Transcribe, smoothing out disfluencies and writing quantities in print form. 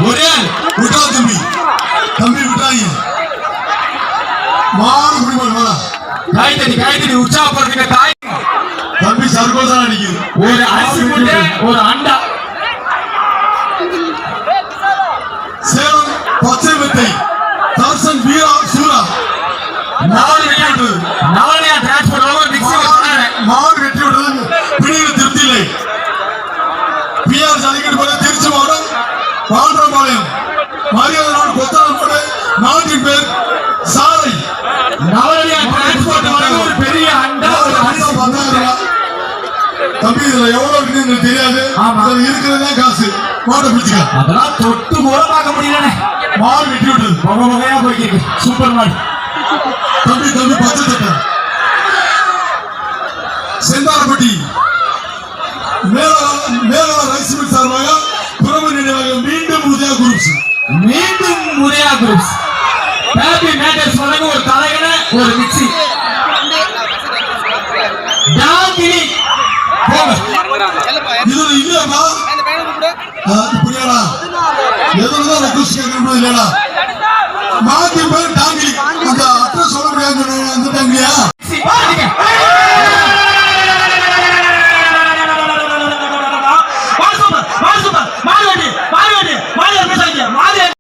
ஒரே விட்டா தம்பி விட்டாங்க மாடு குடிமா காய்கறி உற்சாகப்படுத்துங்க தாய் தம்பி சர்க்கோதான் அடிக்குது ஒரு அரிசி மூட்டை ஒரு அண்டா சேலம் பச்சை மெத்தை தர்சன் வீரா சூரா மாடு வெற்றி விடுறது பிடியில் திருப்தி இல்லை பிஆர் சதிக்கிட்டு போல திருச்சி மாவட்டம் பாண்டபாளையம் மரியாதை நாடு கொத்தாளம் நாட்டின் பேர் சாலை ஒரு பெரிய அண்டா தம்பி இதுல எவ்வளவு இருக்குன்னு தெரியாது இருக்கிறதா காசு மாட்டை பிடிச்சுக்க அதெல்லாம் தொட்டு கூட பார்க்க முடியல மாடு வெட்டி விட்டது வகையா போய்க்கு சூப்பர் மாடு தம்பி பச்சை தட்டை செந்தாரப்பட்டி மேலா ரைஸ் மில் சார்பாக புறம நினைவாக மீண்டும் உதயா குரூப்ஸ் ஹாப்பி மேட்டர்ஸ் வழங்க ஒரு தலைகன ஒரு மிக்ஸி டாங்கினி இது இல்லையாப்பா இப்படியாடா எதுலதான் ரெக்வஸ்ட் கேட்கணும் இல்லையாடா மாத்தி